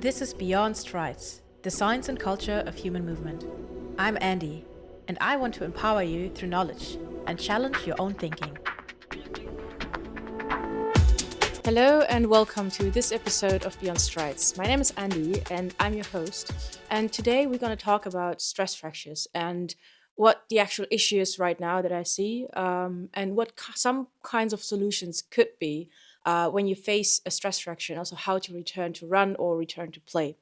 This is Beyond Strides, the science and culture of human movement. I'm Andy, and I want to empower you through knowledge and challenge your own thinking. Hello and welcome to this episode of Beyond Strides. My name is Andy and I'm your host. And today we're going to talk about stress fractures and what the actual issue is right now that I see, and what some kinds of solutions could be when you face a stress fracture, and also how to return to run or return to play.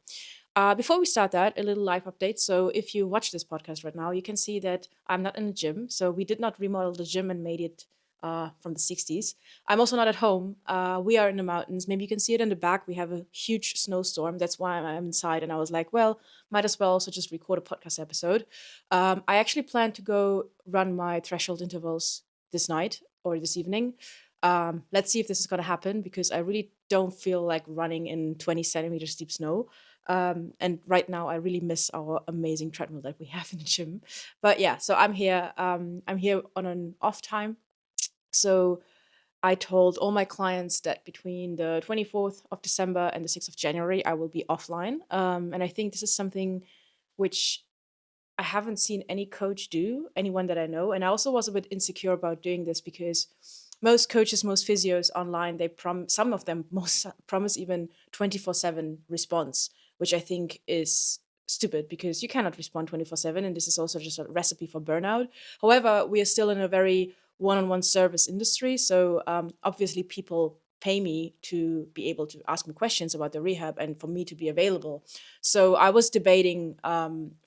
Before we start that, a little live update. So if you watch this podcast right now, you can see that I'm not in the gym. So we did not remodel the gym and made it from the 60s. I'm also not at home. We are in the mountains. Maybe you can see it in the back. We have a huge snowstorm. That's why I'm inside. And I was like, well, might as well also just record a podcast episode. I actually plan to go run my threshold intervals this night or this evening. Let's see if this is going to happen because I really don't feel like running in 20 centimeters deep snow. And right now, I really miss our amazing treadmill that we have in the gym. But yeah, so I'm here. I'm here on an off time. So I told all my clients that between the 24th of December and the 6th of January, I will be offline. And I think this is something which I haven't seen any coach do, anyone that I know. And I also was a bit insecure about doing this because most coaches, most physios online, some of them most promise even 24/7 response, which I think is stupid because you cannot respond 24/7. And this is also just a recipe for burnout. However, we are still in a very one-on-one service industry. So obviously people pay me to be able to ask me questions about the rehab and for me to be available. So I was debating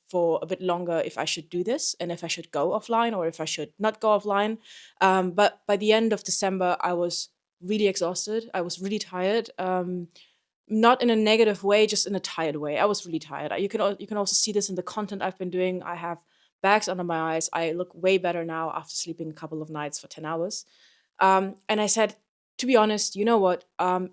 for a bit longer if I should do this and if I should go offline or if I should not go offline. But by the end of December, I was really exhausted. I was really tired. Not in a negative way, just in a tired way. I was really tired. You can also see this in the content I've been doing. I have bags under my eyes. I look way better now after sleeping a couple of nights for 10 hours. And I said, to be honest, you know what?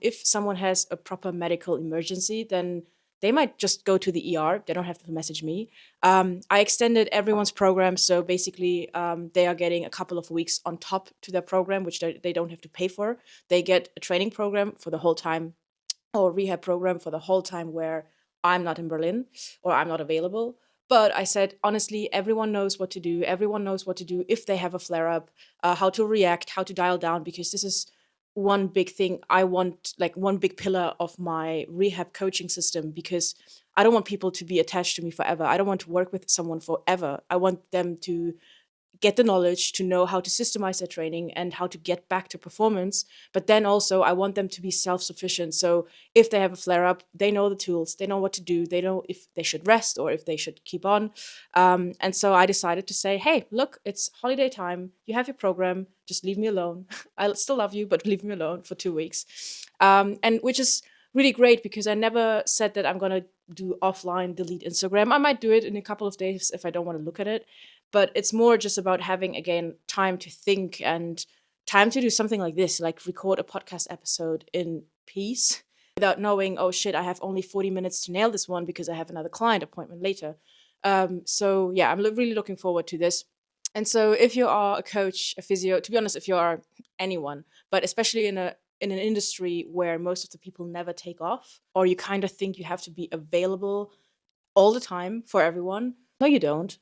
If someone has a proper medical emergency, then they might just go to the ER. They don't have to message me. I extended everyone's program. So basically, they are getting a couple of weeks on top to their program, which they don't have to pay for. They get a training program for the whole time or rehab program for the whole time where I'm not in Berlin or I'm not available. But I said, honestly, everyone knows what to do. Everyone knows what to do if they have a flare up, how to react, how to dial down, because this is one big thing I want, like one big pillar of my rehab coaching system, because I don't want people to be attached to me forever. I don't want to work with someone forever. I want them to get the knowledge to know how to systemize their training and how to get back to performance. But then also, I want them to be self sufficient. So if they have a flare up, they know the tools, they know what to do, they know if they should rest or if they should keep on. And so I decided to say, hey, look, it's holiday time. You have your program. Just leave me alone. I still love you, but leave me alone for 2 weeks. And which is really great because I never said that I'm going to do offline delete Instagram. I might do it in a couple of days if I don't want to look at it. But it's more just about having, again, time to think and time to do something like this, like record a podcast episode in peace without knowing, oh shit, I have only 40 minutes to nail this one because I have another client appointment later. So yeah, I'm really looking forward to this. And so if you are a coach, a physio, to be honest, if you are anyone, but especially in an industry where most of the people never take off, or you kind of think you have to be available all the time for everyone. No, you don't.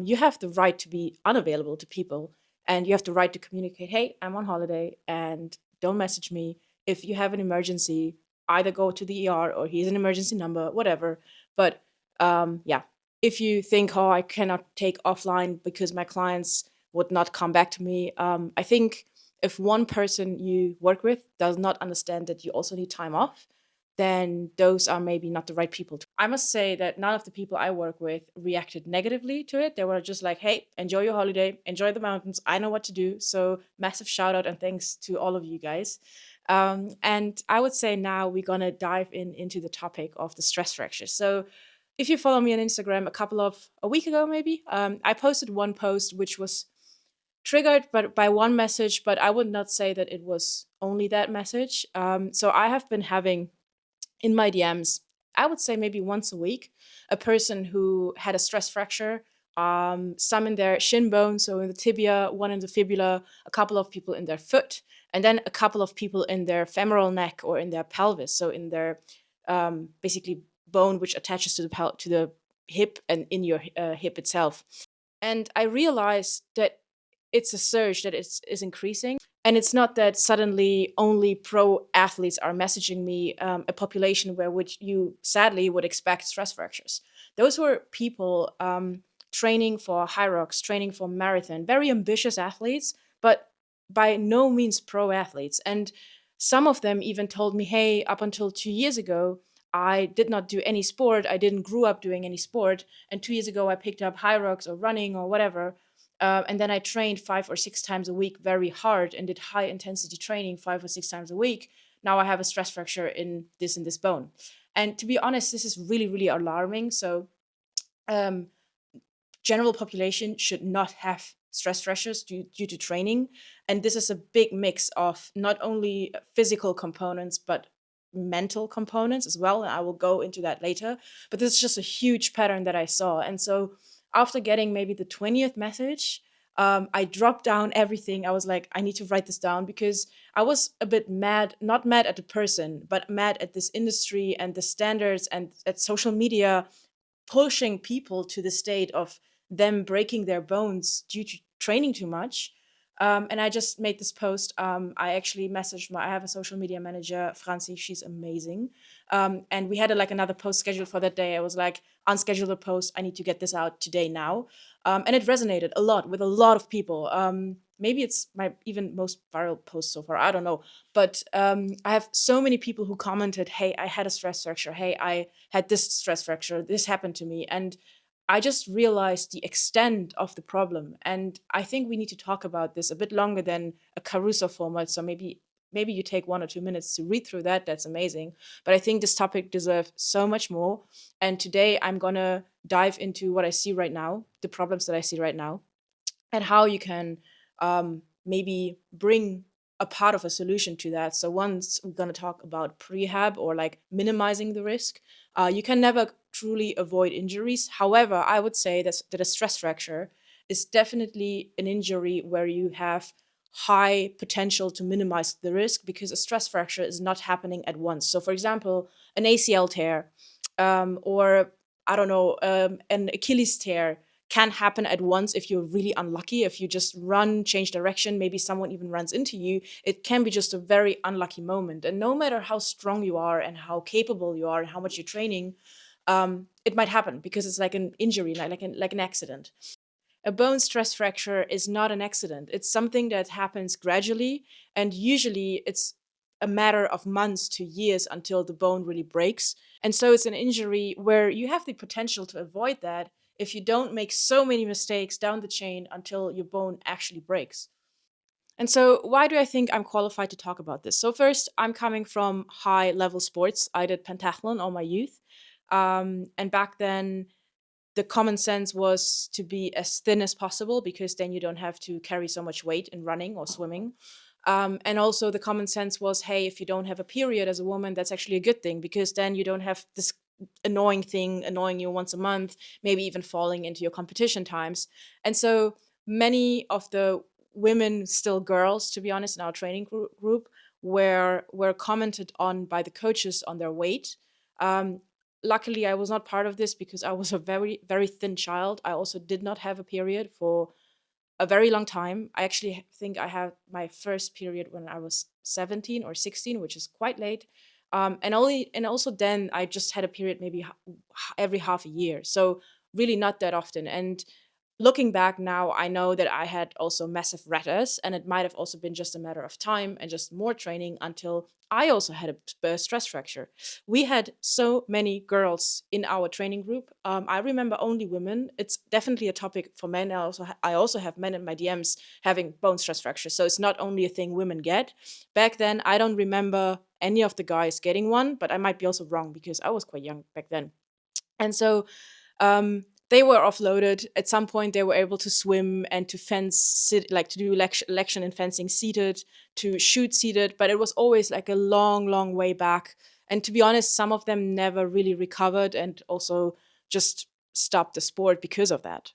You have the right to be unavailable to people, and you have the right to communicate, hey, I'm on holiday and don't message me. If you have an emergency, either go to the ER or here's an emergency number, whatever. But yeah, if you think, oh, I cannot take offline because my clients would not come back to me, I think if one person you work with does not understand that you also need time off, then those are maybe not the right people. I must say that none of the people I work with reacted negatively to it. They were just like, hey, enjoy your holiday, enjoy the mountains. I know what to do. So massive shout out and thanks to all of you guys. And I would say now we're going to dive into the topic of the stress fractures. So if you follow me on Instagram a week ago, maybe, I posted one post which was triggered by one message, but I would not say that it was only that message. So I have been having in my DMs, I would say maybe once a week, a person who had a stress fracture, some in their shin bone, so in the tibia, one in the fibula, a couple of people in their foot, and then a couple of people in their femoral neck or in their pelvis, so in their basically bone which attaches to to the hip and in your hip itself. And I realized that it's a surge that is increasing. And it's not that suddenly only pro athletes are messaging me, a population where which you sadly would expect stress fractures. Those were people training for high rocks, training for marathon, very ambitious athletes, but by no means pro athletes. And some of them even told me, hey, up until 2 years ago, I did not do any sport. I didn't grow up doing any sport. And 2 years ago, I picked up high rocks or running or whatever. And then I trained 5 or 6 times a week very hard and did high intensity training 5 or 6 times a week. Now I have a stress fracture in this and this bone. And to be honest, this is really, really alarming. So um, general population should not have stress fractures due to training. And this is a big mix of not only physical components, but mental components as well. And I will go into that later. But this is just a huge pattern that I saw. And so after getting maybe the 20th message, I dropped down everything. I was like, I need to write this down because I was a bit mad, not mad at the person, but mad at this industry and the standards and at social media pushing people to the state of them breaking their bones due to training too much. And I just made this post. I actually messaged I have a social media manager, Francie. She's amazing. And we had like another post scheduled for that day. I was like, unschedule a post. I need to get this out today now. And it resonated a lot with a lot of people. Maybe it's my even most viral post so far. I don't know. But I have so many people who commented, hey, I had a stress fracture. Hey, I had this stress fracture. This happened to me. And I just realized the extent of the problem. And I think we need to talk about this a bit longer than a carousel format. So maybe you take 1 or 2 minutes to read through that. That's amazing. But I think this topic deserves so much more. And today I'm gonna dive into what I see right now, the problems that I see right now, and how you can maybe bring a part of a solution to that. So once we're going to talk about prehab or like minimizing the risk, you can never truly avoid injuries. However, I would say that a stress fracture is definitely an injury where you have high potential to minimize the risk because a stress fracture is not happening at once. So for example, an ACL tear, or I don't know, an Achilles tear can happen at once if you're really unlucky. If you just run, change direction, maybe someone even runs into you, it can be just a very unlucky moment. And no matter how strong you are and how capable you are and how much you're training, it might happen because it's like an injury, like an accident. A bone stress fracture is not an accident. It's something that happens gradually, and usually it's a matter of months to years until the bone really breaks. And so it's an injury where you have the potential to avoid that if you don't make so many mistakes down the chain until your bone actually breaks. And so, why do I think I'm qualified to talk about this? So, first, I'm coming from high level sports. I did pentathlon all my youth. And back then, the common sense was to be as thin as possible because then you don't have to carry so much weight in running or swimming. And also, the common sense was, hey, if you don't have a period as a woman, that's actually a good thing because then you don't have this annoying thing annoying you once a month, maybe even falling into your competition times. And so, many of the women, still girls, to be honest, in our training group, were commented on by the coaches on their weight. Um, Luckily, I was not part of this because I was a very, very thin child. I also did not have a period for a very long time. I actually think I had my first period when I was 17 or 16, which is quite late. And also then I just had a period maybe every half a year. So really not that often. And looking back now, I know that I had also massive ratters, and it might have also been just a matter of time and just more training until I also had a stress fracture. We had so many girls in our training group. I remember only women. It's definitely a topic for men. I also have men in my DMs having bone stress fractures, so it's not only a thing women get. Back then, I don't remember any of the guys getting one, but I might be also wrong because I was quite young back then. And so they were offloaded. At some point, they were able to swim and to fence, like to do election and fencing seated, to shoot seated, but it was always like a long, long way back. And to be honest, some of them never really recovered and also just stopped the sport because of that.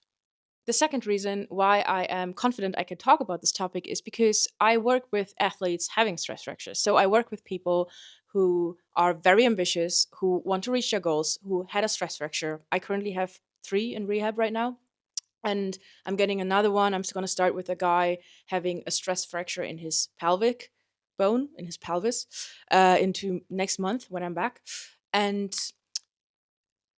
The second reason why I am confident I can talk about this topic is because I work with athletes having stress fractures. So I work with people who are very ambitious, who want to reach their goals, who had a stress fracture. I currently have three in rehab right now. And I'm getting another one. I'm going to start with a guy having a stress fracture in his pelvic bone, in his pelvis, into next month when I'm back. And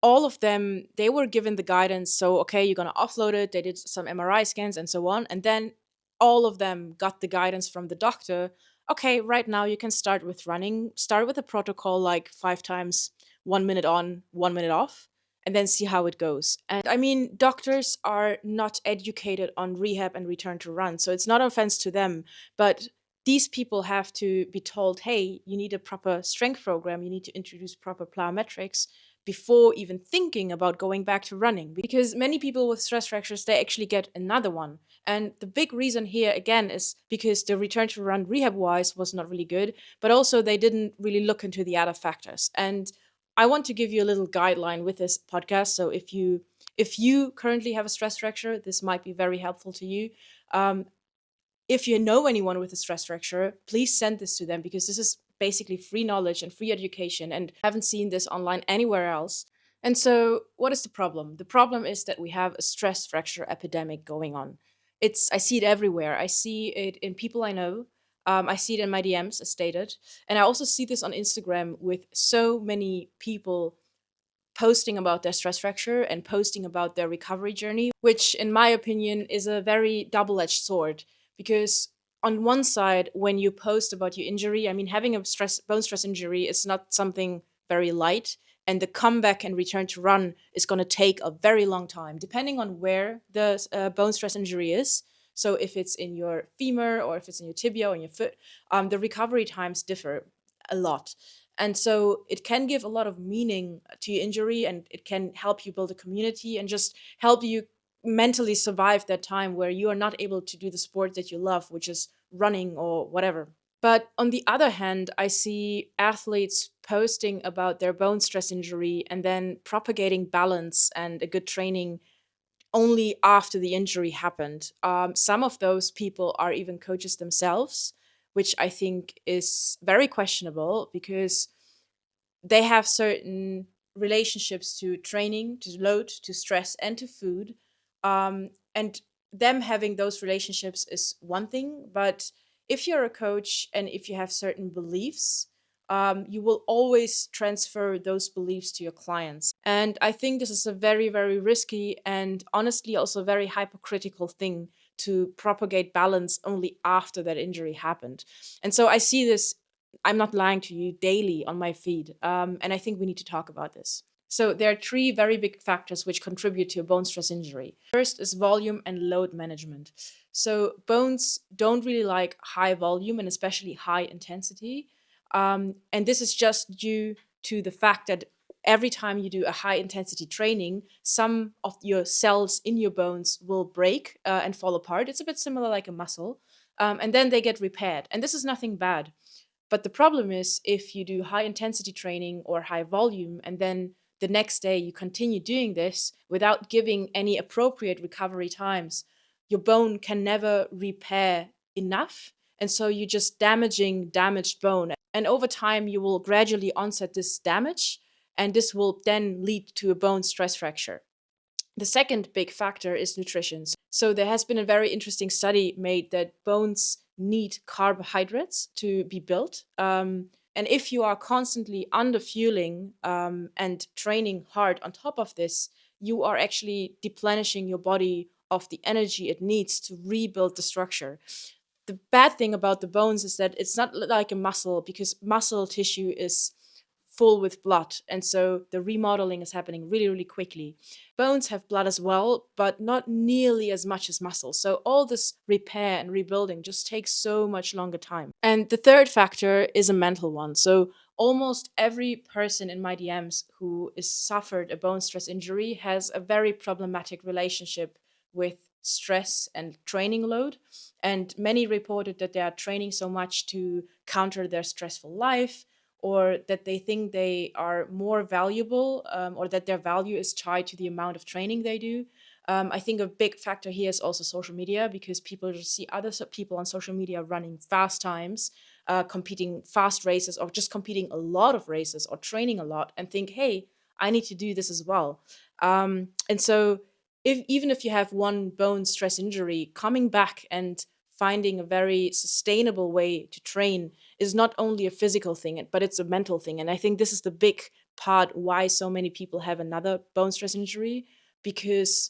all of them, they were given the guidance. So, okay, you're going to offload it. They did some MRI scans and so on. And then all of them got the guidance from the doctor. Okay, right now you can start with running, start with a protocol like 5 times, 1 minute on, 1 minute off, and then see how it goes. And I mean, doctors are not educated on rehab and return to run. So it's not offense to them, but these people have to be told, hey, you need a proper strength program, you need to introduce proper plyometrics before even thinking about going back to running, because many people with stress fractures, they actually get another one. And the big reason here again is because the return to run rehab wise was not really good, but also they didn't really look into the other factors. And I want to give you a little guideline with this podcast. So if you currently have a stress fracture, this might be very helpful to you. um, if you know anyone with a stress fracture, please send this to them, because this is basically free knowledge and free education, and I haven't seen this online anywhere else. And so, what is the problem? The problem is that we have a stress fracture epidemic going on. I see it everywhere. I see it in people I know. I see it in my DMs, as stated. And I also see this on Instagram with so many people posting about their stress fracture and posting about their recovery journey, which, in my opinion, is a very double edged sword. Because, on one side, when you post about your injury, I mean, having a bone stress injury is not something very light. And the comeback and return to run is going to take a very long time, depending on where the bone stress injury is. So, if it's in your femur or if it's in your tibia or in your foot, the recovery times differ a lot. And so it can give a lot of meaning to your injury, and it can help you build a community and just help you mentally survive that time where you are not able to do the sport that you love, which is running or whatever. But on the other hand, I see athletes posting about their bone stress injury and then propagating balance and a good training only after the injury happened. Some of those people are even coaches themselves, which I think is very questionable, because they have certain relationships to training, to load, to stress, and to food. And them having those relationships is one thing, but if you're a coach and if you have certain beliefs, you will always transfer those beliefs to your clients. And I think this is a very, very risky and honestly also very hypocritical thing, to propagate balance only after that injury happened. And so I see this, I'm not lying to you, daily on my feed. And I think we need to talk about this. So there are three very big factors which contribute to a bone stress injury. First is volume and load management. So bones don't really like high volume and especially high intensity. And this is just due to the fact that every time you do a high intensity training, some of your cells in your bones will break and fall apart. It's a bit similar like a muscle. And then they get repaired. And this is nothing bad. But the problem is, if you do high intensity training or high volume, and then the next day you continue doing this without giving any appropriate recovery times, your bone can never repair enough. And so you're just damaging damaged bone. And over time, you will gradually onset this damage, and this will then lead to a bone stress fracture. The second big factor is nutrition. So there has been a very interesting study made that bones need carbohydrates to be built. And if you are constantly underfueling and training hard on top of this, you are actually deplenishing your body of the energy it needs to rebuild the structure. The bad thing about the bones is that it's not like a muscle, because muscle tissue is full with blood. And so the remodeling is happening really, really quickly. Bones have blood as well, but not nearly as much as muscle. So all this repair and rebuilding just takes so much longer time. And the third factor is a mental one. So almost every person in my DMs who is suffered a bone stress injury has a very problematic relationship with stress and training load. And many reported that they are training so much to counter their stressful life, or that they think they are more valuable, or that their value is tied to the amount of training they do. I think a big factor here is also social media, because people just see other people on social media running fast times, competing fast races, or just competing a lot of races or training a lot, and think, hey, I need to do this as well. And so, if even if you have one bone stress injury, coming back and finding a very sustainable way to train is not only a physical thing, but it's a mental thing. And I think this is the big part why so many people have another bone stress injury, because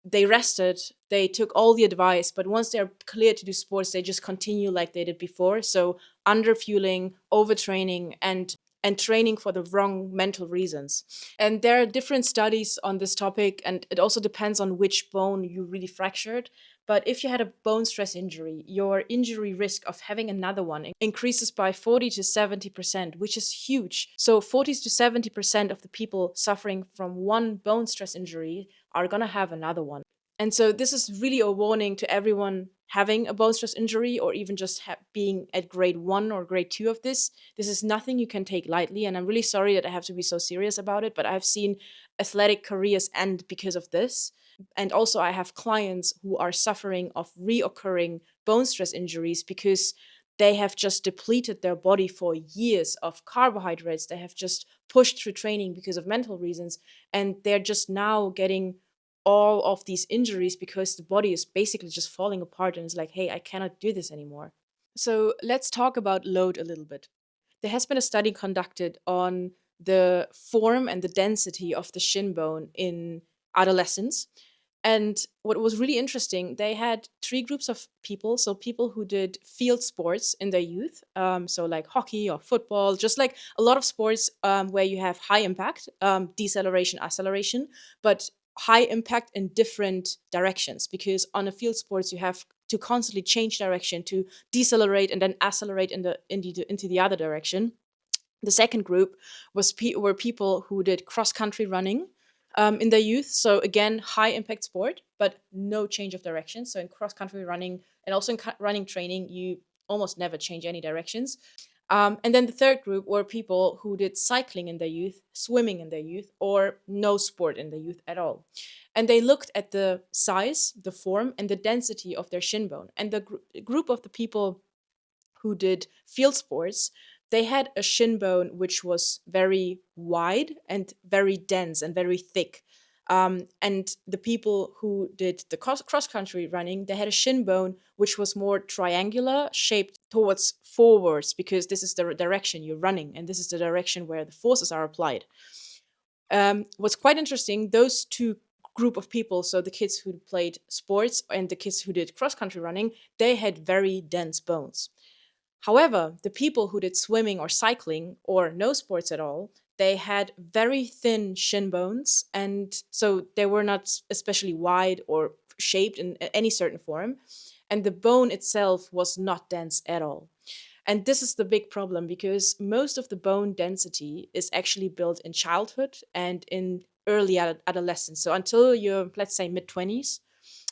they rested, they took all the advice, but once they're cleared to do sports, they just continue like they did before. So underfueling, overtraining, and training for the wrong mental reasons. And there are different studies on this topic, and it also depends on which bone you really fractured. But if you had a bone stress injury, your injury risk of having another one increases by 40 to 70%, which is huge. So 40 to 70% of the people suffering from one bone stress injury are going to have another one. And so this is really a warning to everyone having a bone stress injury, or even just being at grade 1 or grade 2 of this. This is nothing you can take lightly. And I'm really sorry that I have to be so serious about it, but I've seen athletic careers end because of this. And also, I have clients who are suffering of reoccurring bone stress injuries because they have just depleted their body for years of carbohydrates. They have just pushed through training because of mental reasons. And they're just now getting all of these injuries because the body is basically just falling apart and is like, hey, I cannot do this anymore. So let's talk about load a little bit. There has been a study conducted on the form and the density of the shin bone in adolescents. And what was really interesting, they had three groups of people. So, people who did field sports in their youth, so like hockey or football, just like a lot of sports where you have high impact, deceleration, acceleration, but high impact in different directions. Because on a field sports, you have to constantly change direction to decelerate and then accelerate into the other direction. The second group were people who did cross country running in their youth. So again, high impact sport, but no change of direction. So in cross country running and also in running training, you almost never change any directions. And then the third group were people who did cycling in their youth, swimming in their youth, or no sport in their youth at all. And they looked at the size, the form, and the density of their shin bone. And the group of the people who did field sports, they had a shin bone which was very wide and very dense and very thick. And the people who did the cross country running, they had a shin bone which was more triangular, shaped towards forwards, because this is the direction you're running and this is the direction where the forces are applied. What's quite interesting, those two group of people, so the kids who played sports and the kids who did cross country running, they had very dense bones. However, the people who did swimming or cycling or no sports at all, they had very thin shin bones. And so they were not especially wide or shaped in any certain form. And the bone itself was not dense at all. And this is the big problem, because most of the bone density is actually built in childhood and in early adolescence. So until you're, let's say, mid 20s,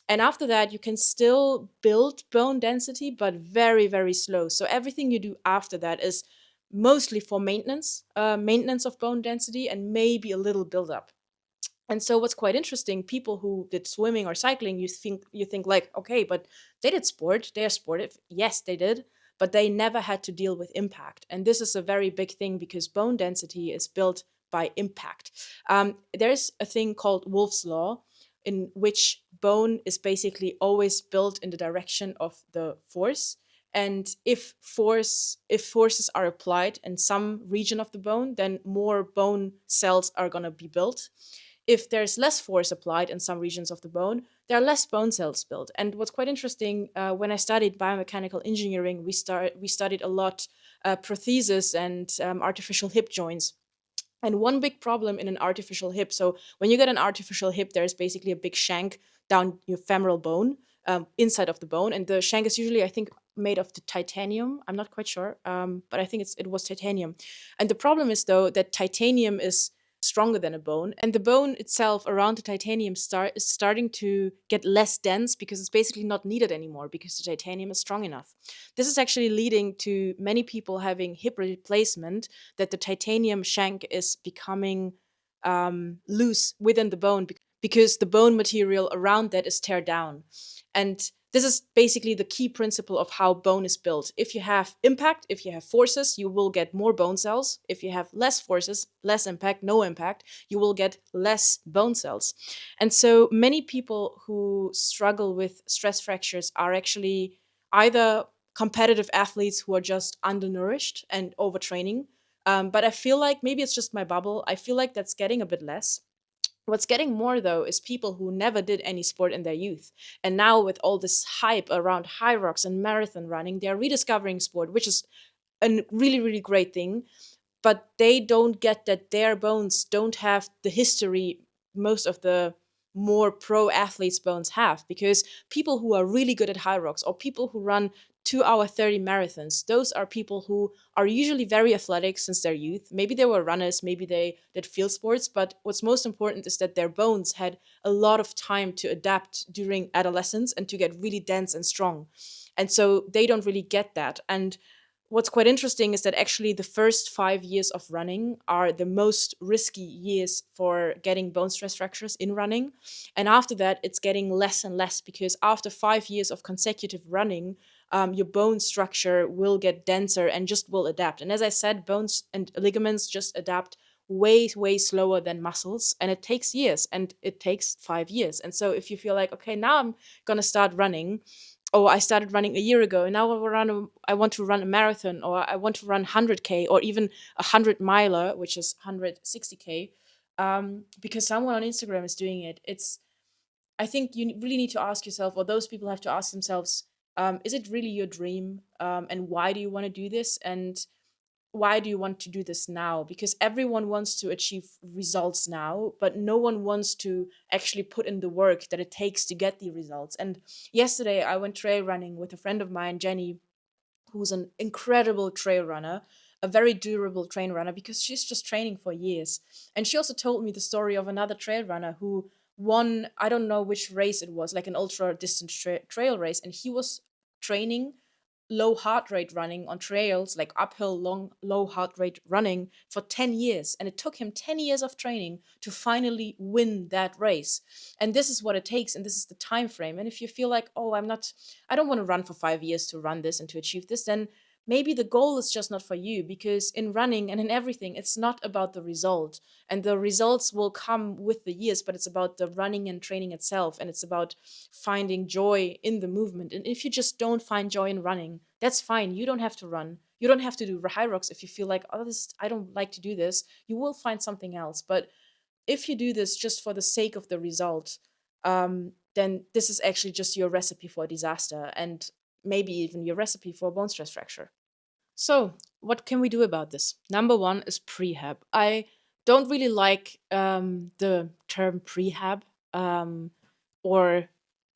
and after that, you can still build bone density, but very, very slow. So everything you do after that is mostly for maintenance, maintenance of bone density, and maybe a little buildup. And so what's quite interesting, people who did swimming or cycling, you think like, okay, but they did sport, they are sportive. Yes, they did, but they never had to deal with impact. And this is a very big thing, because bone density is built by impact. There's a thing called Wolff's Law, in which bone is basically always built in the direction of the force. And if forces are applied in some region of the bone, then more bone cells are going to be built. If there's less force applied in some regions of the bone, there are less bone cells built. And what's quite interesting, when I studied biomechanical engineering, we studied a lot prosthesis and artificial hip joints. And one big problem in an artificial hip, so when you get an artificial hip, there's basically a big shank down your femoral bone, inside of the bone. And the shank is usually, I think, made of the titanium. I'm not quite sure, but I think it was titanium. And the problem is, though, that titanium is stronger than a bone, and the bone itself around the titanium is starting to get less dense, because it's basically not needed anymore, because the titanium is strong enough. This is actually leading to many people having hip replacement, that the titanium shank is becoming loose within the bone, because the bone material around that is tear down. And this is basically the key principle of how bone is built. If you have impact, if you have forces, you will get more bone cells. If you have less forces, less impact, no impact, you will get less bone cells. And so many people who struggle with stress fractures are actually either competitive athletes who are just undernourished and overtraining. But I feel like maybe it's just my bubble. I feel like that's getting a bit less. What's getting more though is people who never did any sport in their youth. And now, with all this hype around high rocks and marathon running, they're rediscovering sport, which is a really, really great thing. But they don't get that their bones don't have the history most of the more pro athletes' bones have, because people who are really good at high rocks or people who run 2 hour 30 marathons, those are people who are usually very athletic since their youth. Maybe they were runners, maybe they did field sports, but what's most important is that their bones had a lot of time to adapt during adolescence and to get really dense and strong. And so they don't really get that. And what's quite interesting is that actually the first 5 years of running are the most risky years for getting bone stress fractures in running. And after that, it's getting less and less, because after 5 years of consecutive running, your bone structure will get denser and just will adapt. And as I said, bones and ligaments just adapt way, way slower than muscles. And it takes years, and it takes 5 years. And so if you feel like, okay, now I'm going to start running, oh, I started running a year ago, and now I want to run a marathon, or I want to run 100K, or even a 100 miler, which is 160K, because someone on Instagram is doing it. I think you really need to ask yourself, or those people have to ask themselves, is it really your dream? And why do you want to do this? And why do you want to do this now? Because everyone wants to achieve results now, but no one wants to actually put in the work that it takes to get the results. And yesterday I went trail running with a friend of mine, Jenny, who's an incredible trail runner, a very durable trail runner, because she's just training for years. And she also told me the story of another trail runner who won, I don't know which race it was, like an ultra distance trail race, and he was training low heart rate running on trails, like uphill long low heart rate running, for 10 years, and it took him 10 years of training to finally win that race. And this is what it takes, and this is the time frame. And if you feel like, oh, I don't want to run for 5 years to run this and to achieve this, then maybe the goal is just not for you, because in running and in everything, it's not about the result, and the results will come with the years, but it's about the running and training itself, and it's about finding joy in the movement. And if you just don't find joy in running, that's fine. You don't have to run, you don't have to do high rocks. If you feel like, oh, this, I don't like to do this, you will find something else. But if you do this just for the sake of the result, then this is actually just your recipe for disaster, and maybe even your recipe for a bone stress fracture. So, what can we do about this? Number one is prehab. I don't really like the term prehab, or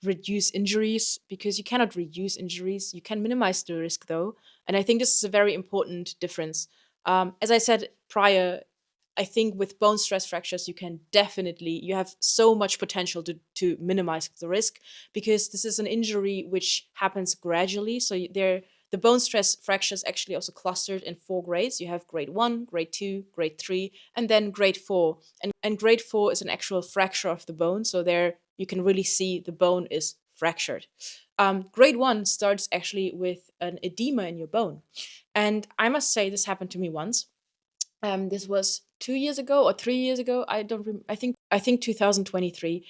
reduce injuries, because you cannot reduce injuries. You can minimize the risk, though. And I think this is a very important difference. As I said prior, I think with bone stress fractures, you have so much potential to minimize the risk, because this is an injury which happens gradually. So the bone stress fractures actually also clustered in 4 grades. You have grade 1, grade 2, grade 3, and then grade 4. And grade 4 is an actual fracture of the bone. So there you can really see the bone is fractured. Grade 1 starts actually with an edema in your bone. And I must say, this happened to me once. This was 2 years ago or 3 years ago. I don't. I think 2023.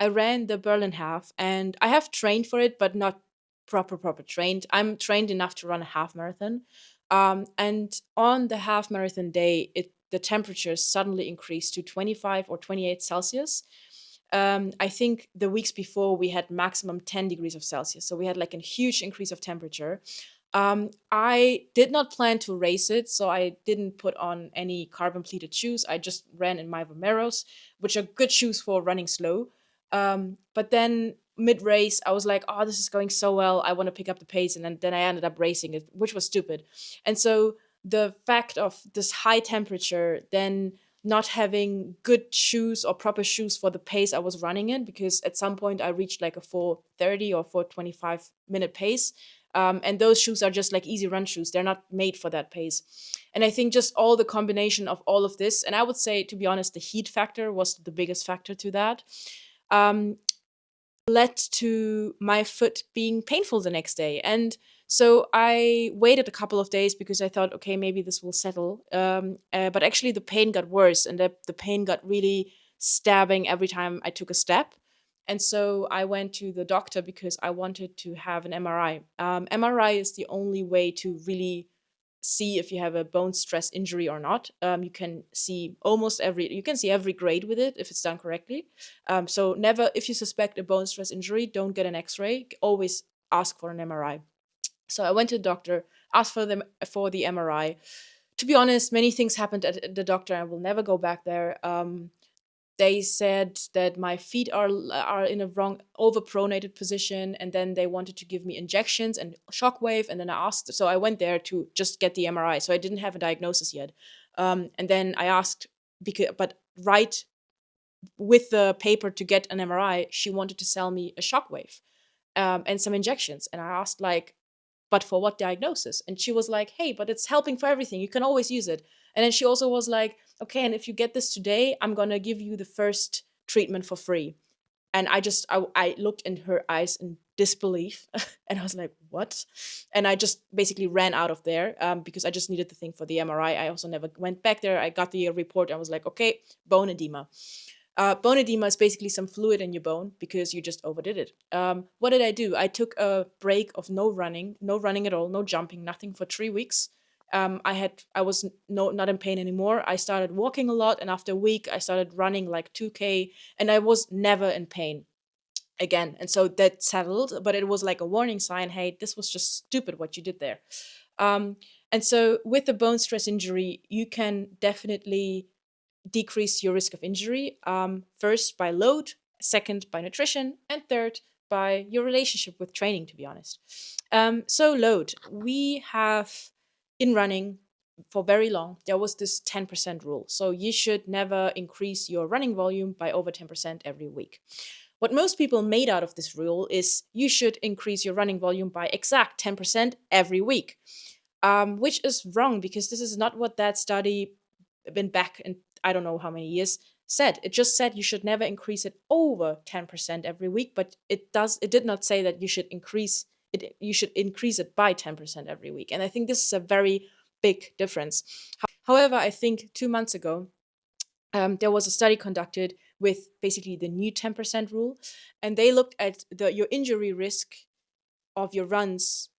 I ran the Berlin half, and I have trained for it, but not proper trained. I'm trained enough to run a half marathon. And on the half marathon day, the temperature suddenly increased to 25 or 28 Celsius. I think the weeks before we had maximum 10 degrees of Celsius. So we had like a huge increase of temperature. I did not plan to race it, so I didn't put on any carbon pleated shoes. I just ran in my Vomeros, which are good shoes for running slow. But then mid race, I was like, oh, this is going so well. I want to pick up the pace. And then I ended up racing it, which was stupid. And so the fact of this high temperature, then not having good shoes or proper shoes for the pace I was running in, because at some point I reached like a 4:30 or 4:25 minute pace. And those shoes are just like easy run shoes. They're not made for that pace. And I think just all the combination of all of this, and I would say, to be honest, the heat factor was the biggest factor to that, um, led to my foot being painful the next day. And so I waited a couple of days because I thought, okay, maybe this will settle. But actually, the pain got worse, and the pain got really stabbing every time I took a step. And so I went to the doctor because I wanted to have an MRI. MRI is the only way to really see if you have a bone stress injury or not. You can see you can see every grade with it if it's done correctly. So never, if you suspect a bone stress injury, don't get an X-ray. Always ask for an MRI. So I went to the doctor, asked for the MRI. To be honest, many things happened at the doctor. I will never go back there. They said that my feet are in a wrong overpronated position, and then they wanted to give me injections and shockwave. And then I asked, so I went there to just get the MRI. So I didn't have a diagnosis yet. And then I asked, but right with the paper to get an MRI, she wanted to sell me a shockwave and some injections. And I asked, like, but for what diagnosis? And she was like, hey, but it's helping for everything. You can always use it. And then she also was like, okay, and if you get this today, I'm going to give you the first treatment for free. And I looked in her eyes in disbelief. And I was like, what? And I just basically ran out of there because I just needed the thing for the MRI. I also never went back there. I got the report. I was like, okay, bone edema. Bone edema is basically some fluid in your bone because you just overdid it. What did I do? I took a break of no running at all, no jumping, nothing for 3 weeks. I was not in pain anymore. I started walking a lot, and after a week, I started running like 2K, and I was never in pain again. And so that settled, but it was like a warning sign. Hey, this was just stupid what you did there. Um, and so with the bone stress injury, you can definitely decrease your risk of injury. First, by load, second, by nutrition, and third, by your relationship with training, to be honest. So, load. We have in running for very long, there was this 10% rule. So, you should never increase your running volume by over 10% every week. What most people made out of this rule is you should increase your running volume by exact 10% every week, which is wrong because this is not what that study been back in I don't know how many years said. It just said you should never increase it over 10% every week, but it did not say that you should increase it by 10% every week. And I think this is a very big difference. However, I think 2 months ago, there was a study conducted with basically the new 10% rule, and they looked at your injury risk of your runs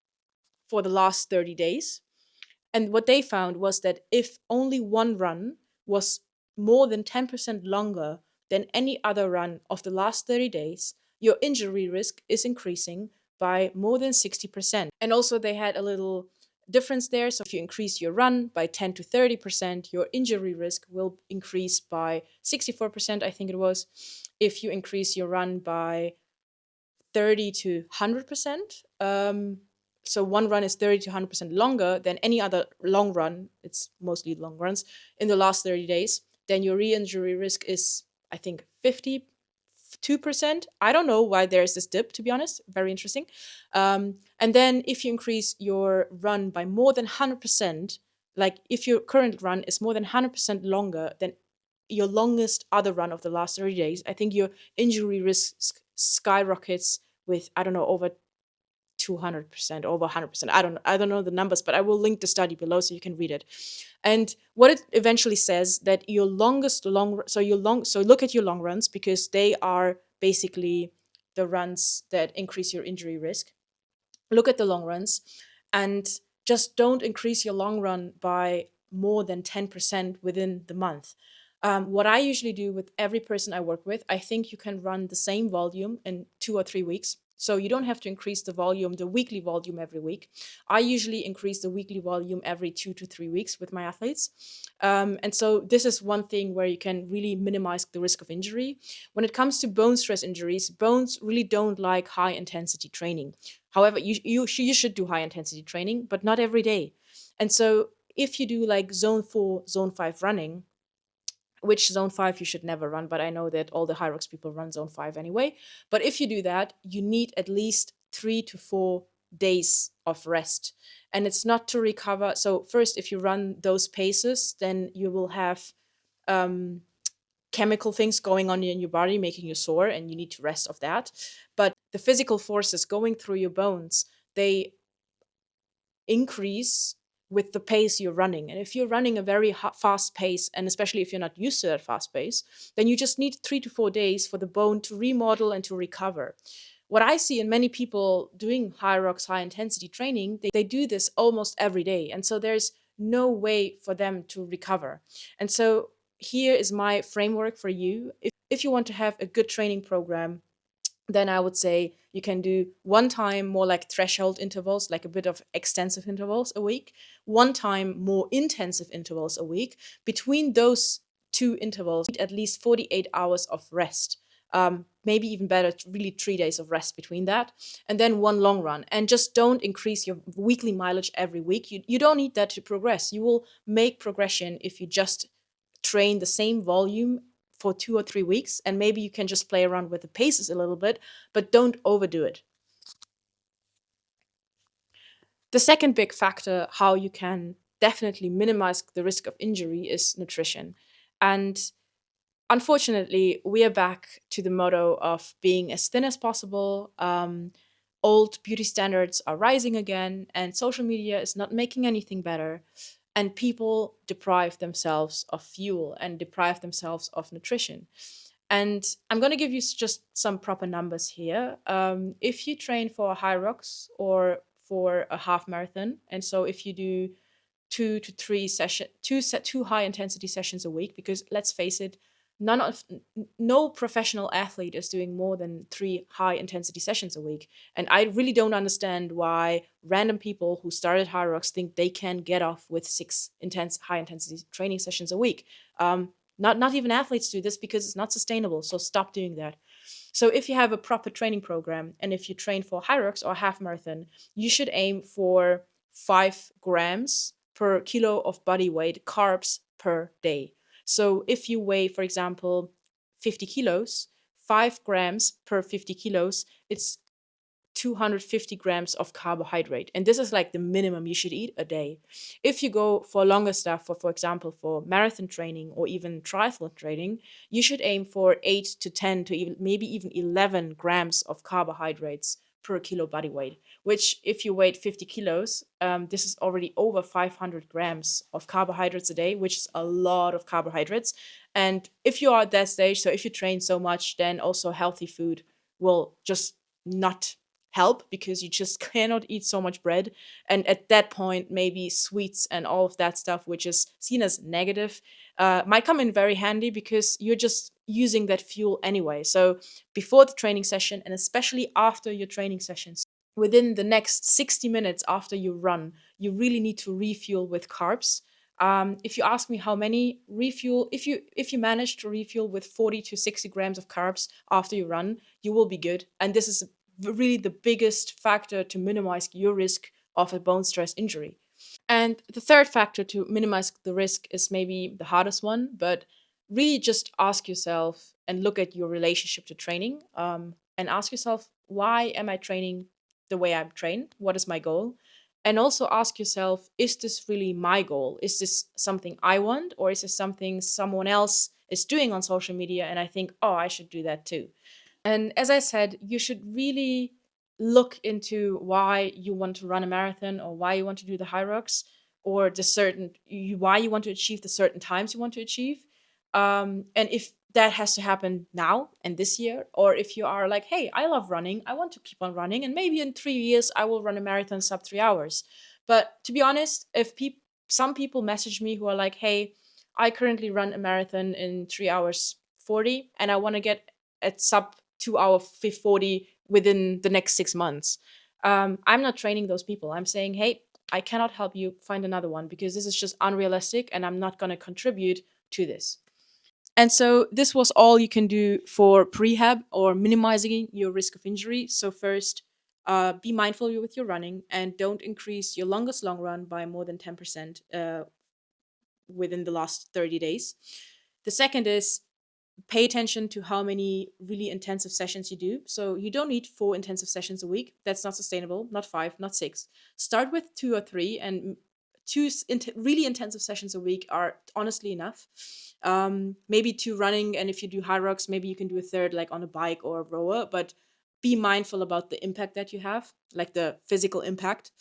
for the last 30 days. And what they found was that if only one run was more than 10% longer than any other run of the last 30 days, your injury risk is increasing by more than 60%. And also, they had a little difference there. So, if you increase your run by 10 to 30%, your injury risk will increase by 64%, I think it was. If you increase your run by 30 to 100%. So one run is 30 to 100% longer than any other long run. It's mostly long runs in the last 30 days. Then your re-injury risk is, I think, 52%. I don't know why there's this dip, to be honest. Very interesting. And then if you increase your run by more than 100%, like if your current run is more than 100% longer than your longest other run of the last 30 days, I think your injury risk skyrockets with, I don't know, over 200%, over 100%. I don't know the numbers, but I will link the study below so you can read it. And what it eventually says that your longest long so look at your long runs because they are basically the runs that increase your injury risk. Look at the long runs and just don't increase your long run by more than 10% within the month. What I usually do with every person I work with, I think you can run the same volume in 2 or 3 weeks. So you don't have to increase the weekly volume every week. I usually increase the weekly volume every 2 to 3 weeks with my athletes. And so this is one thing where you can really minimize the risk of injury. When it comes to bone stress injuries, bones really don't like high intensity training. However, you should do high intensity training, but not every day. And so if you do like zone 4, zone 5 running, which zone 5 you should never run, but I know that all the Hyrox people run zone 5 anyway. But if you do that, you need at least 3 to 4 days of rest. And it's not to recover. So, first, if you run those paces, then you will have um, chemical things going on in your body, making you sore, and you need to rest of that. But the physical forces going through your bones, they increase with the pace you're running. And if you're running a very fast pace, and especially if you're not used to that fast pace, then you just need 3 to 4 days for the bone to remodel and to recover. What I see in many people doing high rocks, high intensity training, they do this almost every day. And so there's no way for them to recover. And so here is my framework for you. If you want to have a good training program, then I would say you can do one time more like threshold intervals, like a bit of extensive intervals a week, one time more intensive intervals a week. Between those two intervals, at least 48 hours of rest. Maybe even better, really 3 days of rest between that, and then one long run. And just don't increase your weekly mileage every week. You don't need that to progress. You will make progression if you just train the same volume for 2 or 3 weeks, and maybe you can just play around with the paces a little bit, but don't overdo it. The second big factor how you can definitely minimize the risk of injury is nutrition. And unfortunately, we are back to the motto of being as thin as possible. Old beauty standards are rising again, and social media is not making anything better. And people deprive themselves of fuel and deprive themselves of nutrition. And I'm going to give you just some proper numbers here. If you train for a high rocks or for a half marathon, and so if you do 2 to 3 session, two high intensity sessions a week, because let's face it, no professional athlete is doing more than 3 high intensity sessions a week. And I really don't understand why random people who started high rocks think they can get off with six intense high intensity training sessions a week. Not even athletes do this because it's not sustainable. So stop doing that. So if you have a proper training program, and if you train for high rocks or half marathon, you should aim for 5 grams per kilo of body weight carbs per day. So if you weigh, for example, 50 kilos, 5 grams per 50 kilos, it's 250 grams of carbohydrate. And this is like the minimum you should eat a day. If you go for longer stuff, for example, for marathon training or even triathlon training, you should aim for 8 to 10 to even maybe even 11 grams of carbohydrates per kilo body weight, which if you weigh 50 kilos, this is already over 500 grams of carbohydrates a day, which is a lot of carbohydrates. And if you are at that stage, so if you train so much, then also healthy food will just not help, because you just cannot eat so much bread. And at that point, maybe sweets and all of that stuff, which is seen as negative, might come in very handy, because you're just using that fuel anyway. So before the training session, and especially after your training sessions, within the next 60 minutes after you run, you really need to refuel with carbs. If you ask me how many refuel, if you manage to refuel with 40 to 60 grams of carbs after you run, you will be good. And this is really the biggest factor to minimize your risk of a bone stress injury. And the third factor to minimize the risk is maybe the hardest one, but really just ask yourself and look at your relationship to training, and ask yourself, why am I training the way I'm trained? What is my goal? And also ask yourself, is this really my goal? Is this something I want, or is this something someone else is doing on social media and I think, oh, I should do that too? And as I said, you should really look into why you want to run a marathon, or why you want to do the high rocks, or why you want to achieve the certain times you want to achieve. And if that has to happen now and this year, or if you are like, hey, I love running, I want to keep on running, and maybe in 3 years I will run a marathon sub 3 hours. But to be honest, if some people message me who are like, hey, I currently run a marathon in 3 hours 40, and I want to get at sub 2 hour 40 within the next 6 months. I'm not training those people. I'm saying, hey, I cannot help you, find another one, because this is just unrealistic and I'm not going to contribute to this. And so this was all you can do for prehab or minimizing your risk of injury. So first, be mindful with your running, and don't increase your longest long run by more than 10% within the last 30 days. The second is pay attention to how many really intensive sessions you do. So you don't need 4 intensive sessions a week. That's not sustainable. Not five, not six. Start with 2 or 3, and really intensive sessions a week are honestly enough. Maybe 2 running, and if you do high rocks, maybe you can do a third, like on a bike or a rower. But be mindful about the impact that you have, like the physical impact.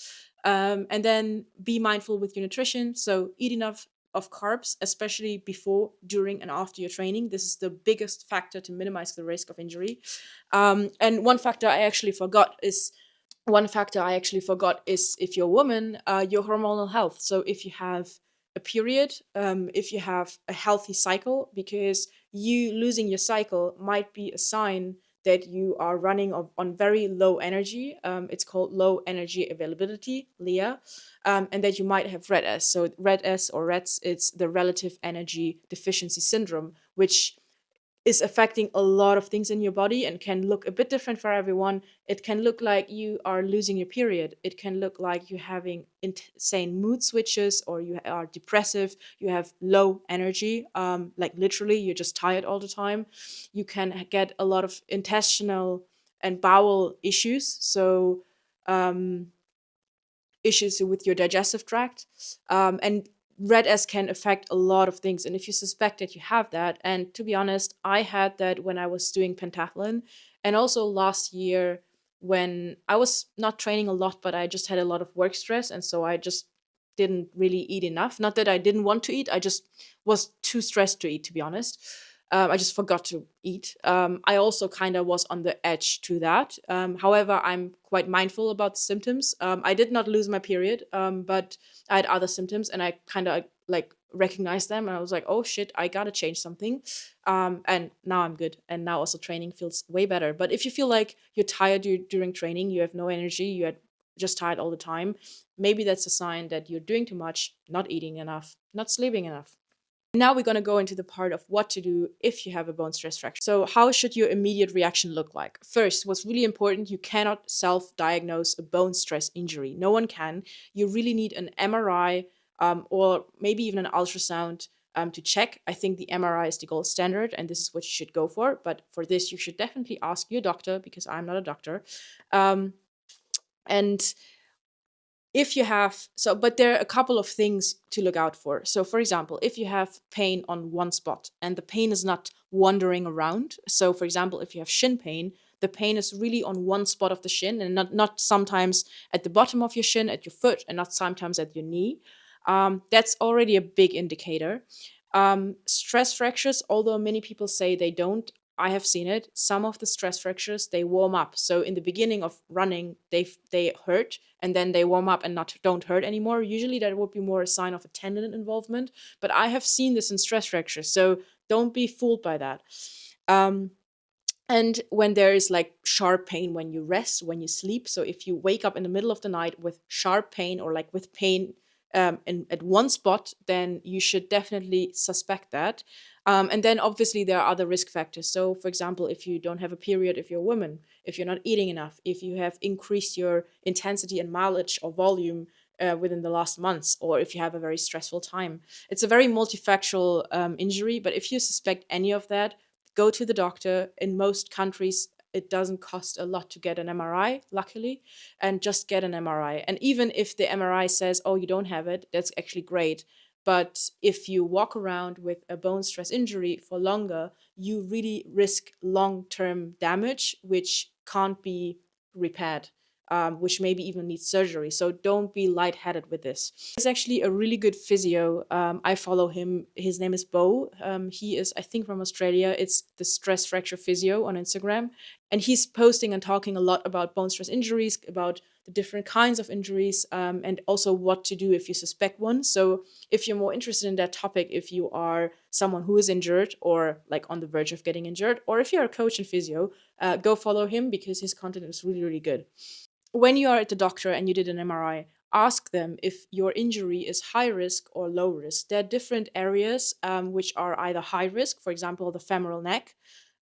And then be mindful with your nutrition. So eat enough of carbs, especially before, during, and after your training. This is the biggest factor to minimize the risk of injury. And one factor I actually forgot is, if you're a woman, your hormonal health. So if you have a period, if you have a healthy cycle, because you losing your cycle might be a sign that you are running on very low energy. It's called low energy availability, LEA, and that you might have red S. So red S or REDS, it's the relative energy deficiency syndrome, which is affecting a lot of things in your body and can look a bit different for everyone. It can look like you are losing your period. It can look like you're having insane mood switches, or you are depressive. You have low energy, like literally, you're just tired all the time. You can get a lot of intestinal and bowel issues. So, um, issues with your digestive tract. And red S can affect a lot of things. And if you suspect that you have that, and to be honest, I had that when I was doing pentathlon, and also last year when I was not training a lot, but I just had a lot of work stress. And so I just didn't really eat enough. Not that I didn't want to eat, I just was too stressed to eat, to be honest. I just forgot to eat. I also kind of was on the edge to that. However, I'm quite mindful about the symptoms. I did not lose my period, but I had other symptoms, and I kind of like recognized them, and I was like, "Oh shit, I gotta change something." And now I'm good, and now also training feels way better. But if you feel like you're tired during training, you have no energy, you're just tired all the time, maybe that's a sign that you're doing too much, not eating enough, not sleeping enough. Now we're going to go into the part of what to do if you have a bone stress fracture. So, how should your immediate reaction look like? First, what's really important, you cannot self diagnose a bone stress injury. No one can. You really need an MRI, or maybe even an ultrasound to check. I think the MRI is the gold standard, and this is what you should go for. But for this, you should definitely ask your doctor, because I'm not a doctor. Um, and if you have so but there are a couple of things to look out for. So for example, if you have pain on one spot and the pain is not wandering around, so for example, if you have shin pain, the pain is really on one spot of the shin, and not sometimes at the bottom of your shin at your foot, and not sometimes at your knee. That's already a big indicator. Stress fractures, although many people say they don't, I have seen it. Some of the stress fractures, they warm up. So in the beginning of running, they hurt, and then they warm up and not don't hurt anymore. Usually that would be more a sign of a tendon involvement, but I have seen this in stress fractures. So don't be fooled by that. Um, and when there is like sharp pain when you rest, when you sleep, so if you wake up in the middle of the night with sharp pain, or like with pain at one spot, then you should definitely suspect that. And then obviously there are other risk factors. So, for example, if you don't have a period, if you're a woman, if you're not eating enough, if you have increased your intensity and mileage or volume within the last months, or if you have a very stressful time. It's a very multifactorial injury, but if you suspect any of that, go to the doctor. In most countries, it doesn't cost a lot to get an MRI, luckily, and just get an MRI. And even if the MRI says, oh, you don't have it, that's actually great. But if you walk around with a bone stress injury for longer, you really risk long term damage, which can't be repaired. Which maybe even needs surgery. So don't be lightheaded with this. There's actually a really good physio. I follow him. His name is Bo. He is, I think, from Australia. It's the Stress Fracture Physio on Instagram. And he's posting and talking a lot about bone stress injuries, about the different kinds of injuries, and also what to do if you suspect one. So if you're more interested in that topic, if you are someone who is injured or like on the verge of getting injured, or if you're a coach in physio, go follow him, because his content is really, really good. When you are at the doctor and you did an MRI, ask them if your injury is high risk or low risk. There are different areas which are either high risk, for example, the femoral neck,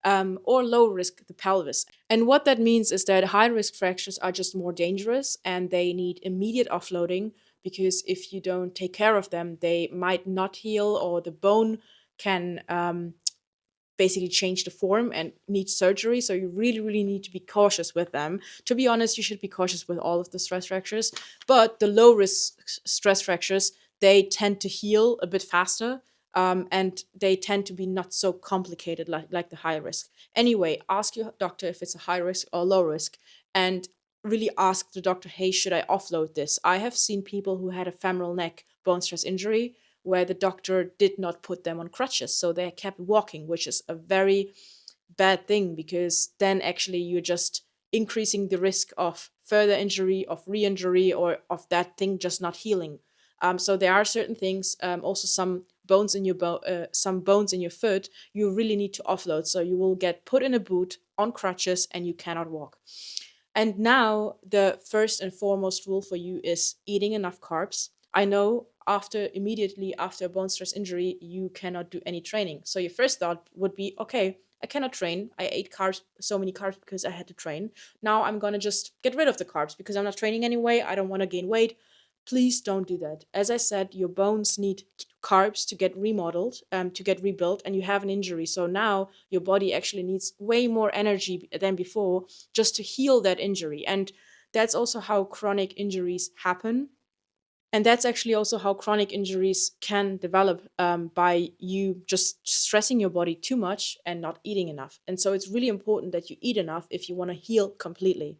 or low risk, the pelvis. And what that means is that high risk fractures are just more dangerous and they need immediate offloading, because if you don't take care of them, they might not heal, or the bone can basically change the form and need surgery. So you really, really need to be cautious with them. To be honest, you should be cautious with all of the stress fractures, but the low risk stress fractures, they tend to heal a bit faster. And they tend to be not so complicated like the high risk. Anyway, ask your doctor if it's a high risk or low risk, and really ask the doctor, hey, should I offload this? I have seen people who had a femoral neck bone stress injury where the doctor did not put them on crutches. So they kept walking, which is a very bad thing, because then actually you're just increasing the risk of further injury, of re-injury, or of that thing just not healing. So there are certain things, also some bones in your foot, you really need to offload. So you will get put in a boot on crutches and you cannot walk. And now the first and foremost rule for you is eating enough carbs. I know immediately after a bone stress injury, you cannot do any training. So your first thought would be, okay, I cannot train. I ate carbs, so many carbs because I had to train. Now I'm going to just get rid of the carbs because I'm not training anyway. I don't want to gain weight. Please don't do that. As I said, your bones need carbs to get remodeled, to get rebuilt, and you have an injury. So now your body actually needs way more energy than before just to heal that injury. And that's also how chronic injuries happen. And that's actually also how chronic injuries can develop, by you just stressing your body too much and not eating enough. And so it's really important that you eat enough if you want to heal completely.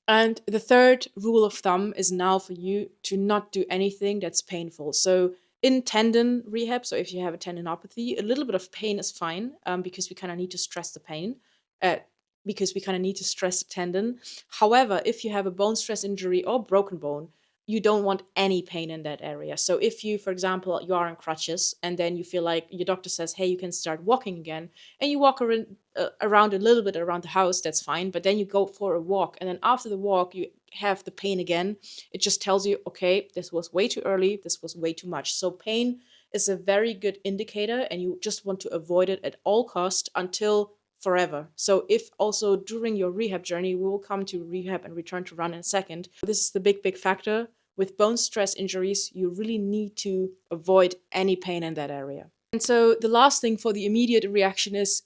And the third rule of thumb is now for you to not do anything that's painful. So in tendon rehab, so if you have a tendinopathy, a little bit of pain is fine, because we kind of need to stress the pain, uh, because we kind of need to stress the tendon. However, if you have a bone stress injury or broken bone, you don't want any pain in that area. So if you, for example, you are on crutches and then you feel like your doctor says, hey, you can start walking again, and you walk around a little bit around the house, that's fine. But then you go for a walk, and then after the walk, you have the pain again. It just tells you, okay, this was way too early, this was way too much. So pain is a very good indicator, and you just want to avoid it at all cost until forever. So if also during your rehab journey, we will come to rehab and return to run in a second. This is the big factor. With bone stress injuries, you really need to avoid any pain in that area. And so the last thing for the immediate reaction is,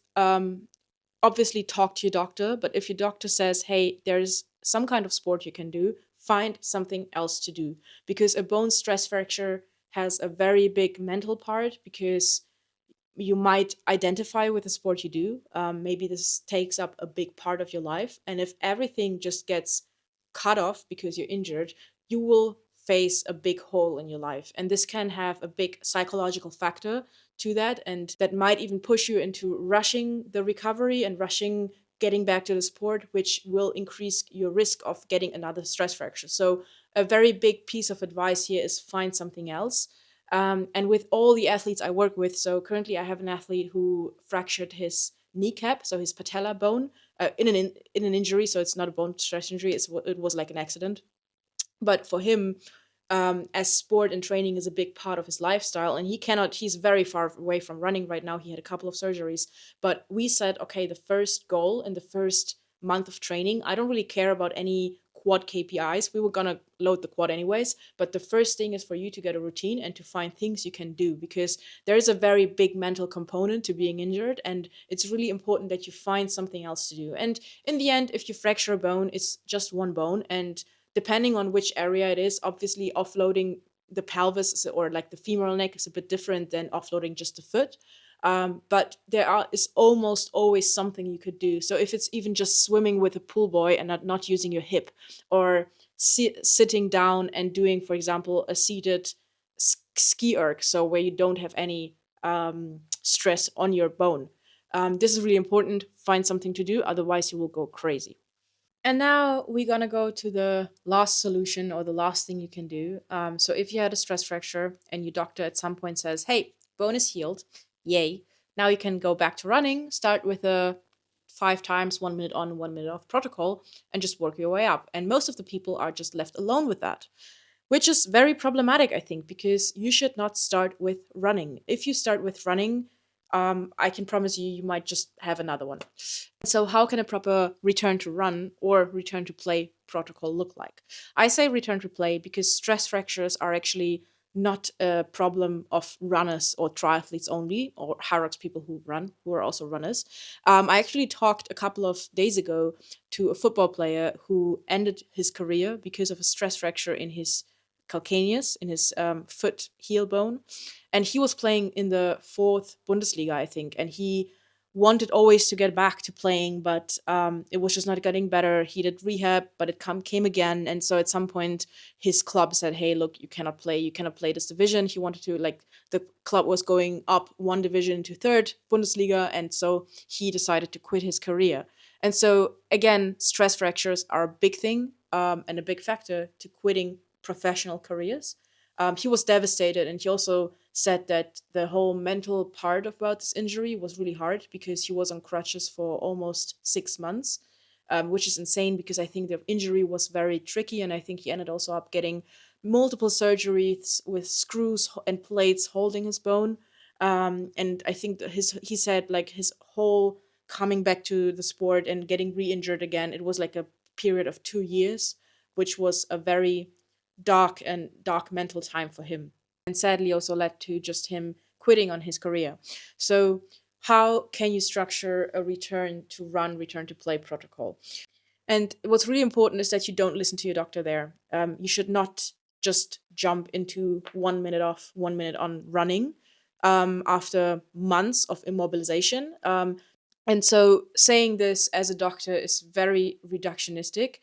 obviously talk to your doctor. But if your doctor says, hey, there's some kind of sport you can do, find something else to do. Because a bone stress fracture has a very big mental part, because you might identify with the sport you do. Maybe this takes up a big part of your life. And if everything just gets cut off because you're injured, you will face a big hole in your life. And this can have a big psychological factor to that. And that might even push you into rushing the recovery and rushing getting back to the sport, which will increase your risk of getting another stress fracture. So, a very big piece of advice here is find something else. And with all the athletes I work with, so currently I have an athlete who fractured his kneecap, so his patella bone, in an injury. So it's not a bone stress injury; it was like an accident. But for him, as sport and training is a big part of his lifestyle, and he's very far away from running right now. He had a couple of surgeries, but we said, okay, the first goal in the first month of training, I don't really care about any quad KPIs. We were gonna load the quad anyways, but the first thing is for you to get a routine and to find things you can do, because there is a very big mental component to being injured, and it's really important that you find something else to do. And in the end, if you fracture a bone, it's just one bone, and depending on which area it is, obviously offloading the pelvis or like the femoral neck is a bit different than offloading just the foot. But is almost always something you could do. So if it's even just swimming with a pool boy and not using your hip, or sitting down and doing, for example, a seated ski erg, so where you don't have any stress on your bone. This is really important. Find something to do, otherwise you will go crazy. And now we're gonna go to the last solution, or the last thing you can do. So if you had a stress fracture and your doctor at some point says, "Hey, bone is healed, yay! Now you can go back to running. Start with a 5 times 1 minute on, 1 minute off protocol, and just work your way up." And most of the people are just left alone with that, which is very problematic, I think, because you should not start with running. If you start with running, I can promise you, you might just have another one. So, how can a proper return to run or return to play protocol look like? I say return to play because stress fractures are actually not a problem of runners or triathletes only, or Hyrox people who run, who are also runners. I actually talked a couple of days ago to a football player who ended his career because of a stress fracture in his calcaneus, in his foot heel bone. And he was playing in the fourth Bundesliga, I think. And he wanted always to get back to playing, but it was just not getting better. He did rehab, but it came again. And so at some point, his club said, "Hey, look, you cannot play. You cannot play this division." He wanted to, like, the club was going up one division to third Bundesliga. And so he decided to quit his career. And so, again, stress fractures are a big thing, and a big factor to quitting professional careers. He was devastated, and he also said that the whole mental part about this injury was really hard because he was on crutches for almost 6 months, which is insane because I think the injury was very tricky, and I think he ended also up getting multiple surgeries with screws and plates holding his bone. And I think that he said, like, his whole coming back to the sport and getting re-injured again, it was like a period of 2 years, which was a very dark mental time for him, and sadly also led to just him quitting on his career. So how can you structure a return to play protocol? And what's really important is that you don't listen to your doctor there. You should not just jump into 1 minute off, 1 minute on running after months of immobilization. And so saying this as a doctor is very reductionistic,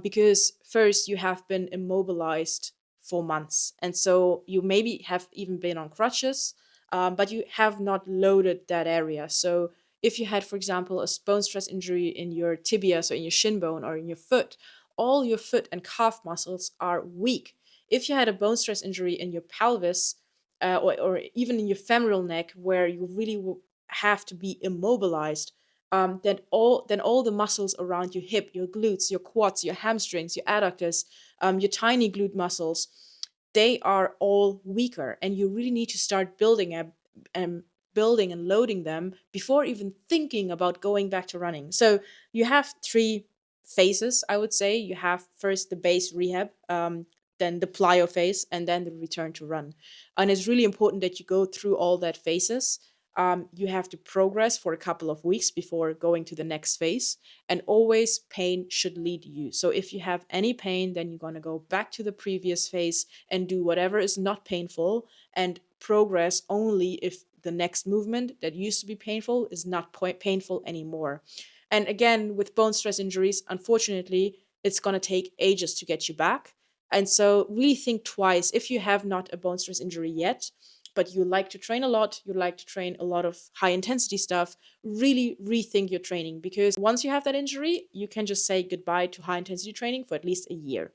because first you have been immobilized for months. And so you maybe have even been on crutches, but you have not loaded that area. So if you had, for example, a bone stress injury in your tibia, so in your shin bone or in your foot, all your foot and calf muscles are weak. If you had a bone stress injury in your pelvis, or even in your femoral neck, where you really have to be immobilized, then all the muscles around your hip, your glutes, your quads, your hamstrings, your adductors, your tiny glute muscles, they are all weaker, and you really need to start um, building and loading them before even thinking about going back to running. So you have three phases, I would say. You have first the base rehab, then the plyo phase, and then the return to run. And it's really important that you go through all that phases. You have to progress for a couple of weeks before going to the next phase. And always pain should lead you. So if you have any pain, then you're going to go back to the previous phase and do whatever is not painful, and progress only if the next movement that used to be painful is not painful anymore. And again, with bone stress injuries, unfortunately, it's going to take ages to get you back. And so really think twice if you have not a bone stress injury yet, but you like to train a lot, you like to train a lot of high intensity stuff, really rethink your training, because once you have that injury, you can just say goodbye to high intensity training for at least a year.